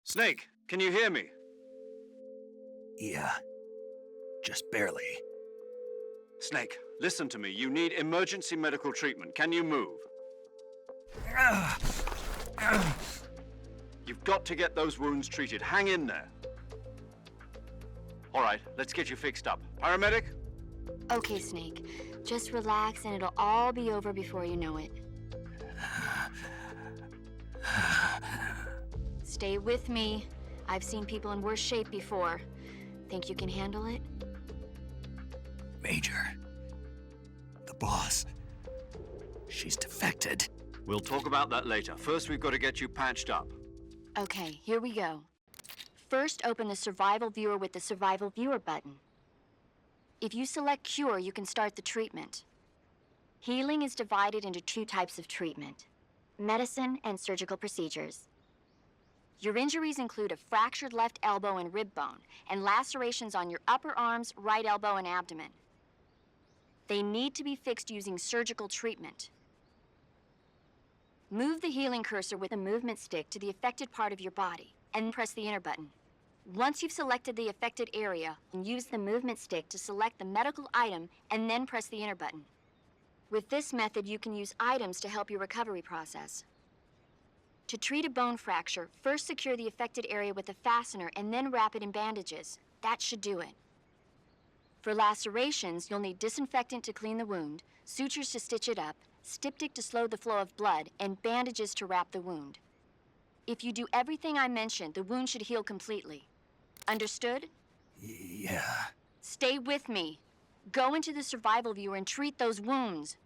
Snake, can you hear me? Yeah. Just barely. Snake, listen to me. You need emergency medical treatment. Can you move? You've got to get those wounds treated. Hang in there. All right, let's get you fixed up. Paramedic? Okay, Snake. Just relax and it'll all be over before you know it. Stay with me. I've seen people in worse shape before. Think you can handle it? Major. The boss. She's defected. We'll talk about that later. First, we've got to get you patched up. Okay, here we go. First, open the Survival Viewer with the Survival Viewer button. If you select Cure, you can start the treatment. Healing is divided into two types of treatment: medicine and surgical procedures. Your injuries include a fractured left elbow and rib bone, and lacerations on your upper arms, right elbow, and abdomen. They need to be fixed using surgical treatment. Move the healing cursor with a movement stick to the affected part of your body, and press the enter button. Once you've selected the affected area, use the movement stick to select the medical item, and then press the enter button. With this method, you can use items to help your recovery process. To treat a bone fracture, first secure the affected area with a fastener and then wrap it in bandages. That should do it. For lacerations, you'll need disinfectant to clean the wound, sutures to stitch it up, styptic to slow the flow of blood, and bandages to wrap the wound. If you do everything I mentioned, the wound should heal completely. Understood? Yeah. Stay with me. Go into the survival viewer and treat those wounds.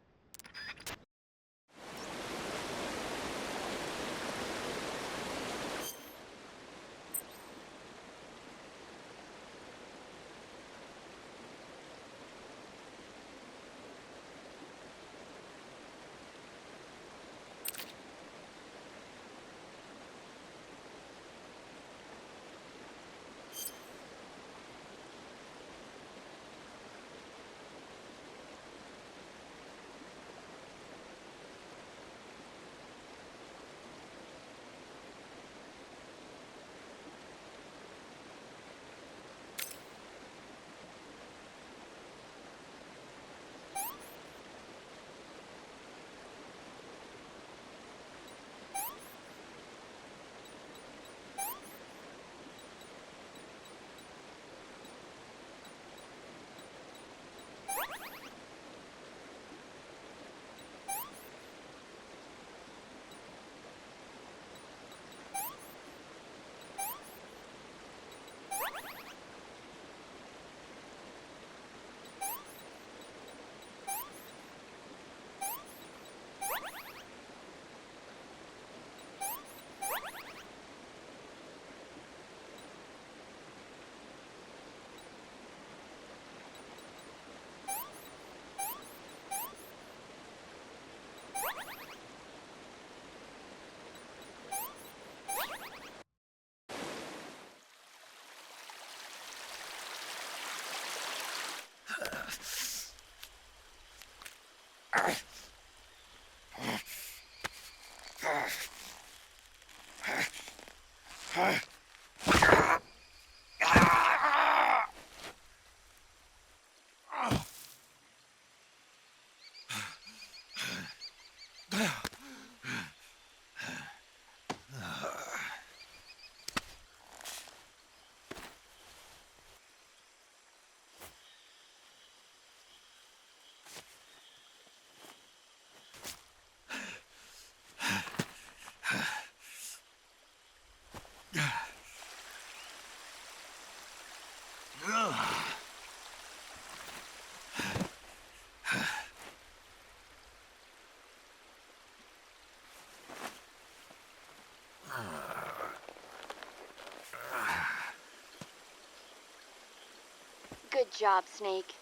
Good job, Snake.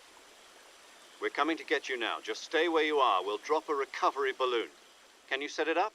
We're coming to get you now. Just stay where you are. We'll drop a recovery balloon. Can you set it up?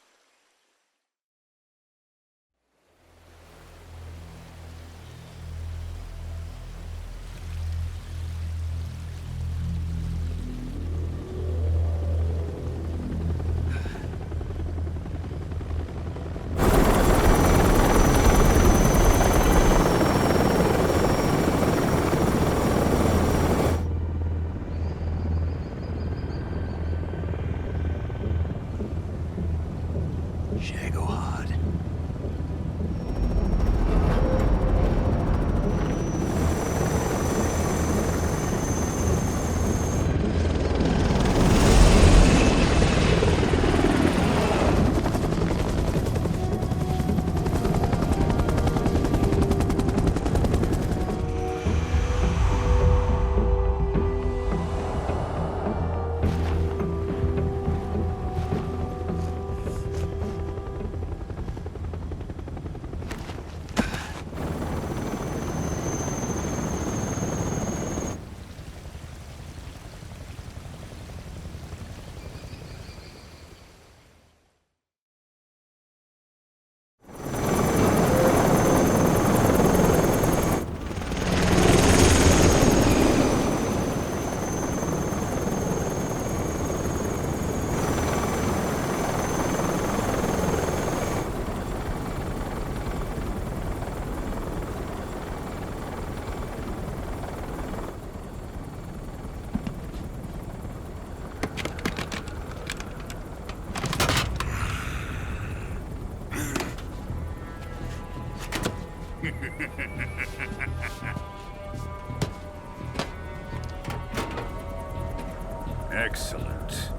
Excellent.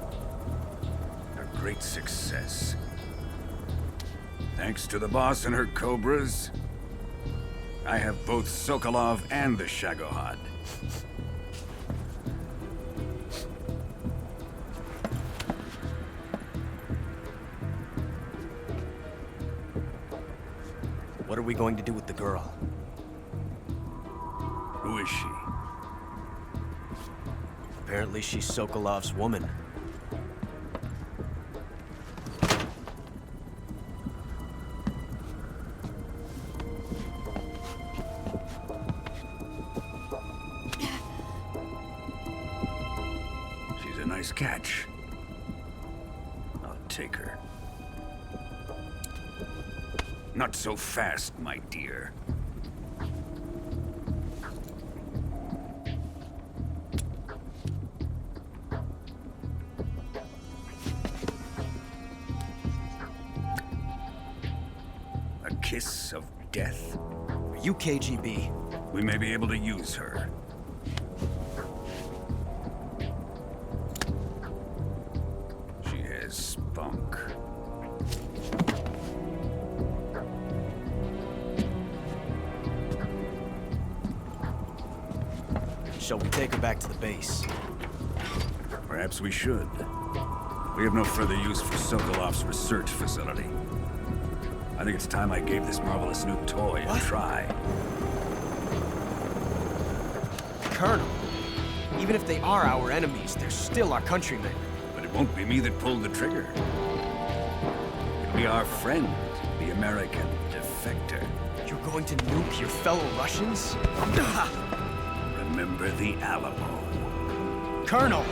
A great success. Thanks to the boss and her cobras, I have both Sokolov and the Shagohod. What are we going to do with the girl? Who is she? Apparently she's Sokolov's woman. She's a nice catch. I'll take her. Not so fast, my dear. A kiss of death? Are you KGB? We may be able to use her. She has spunk. Shall we take her back to the base? Perhaps we should. We have no further use for Sokolov's research facility. I think it's time I gave this marvelous new toy a try. Colonel, even if they are our enemies, they're still our countrymen. But it won't be me that pulled the trigger. It'll be our friend, the American defector. You're going to nuke your fellow Russians? Remember the Alamo. Colonel!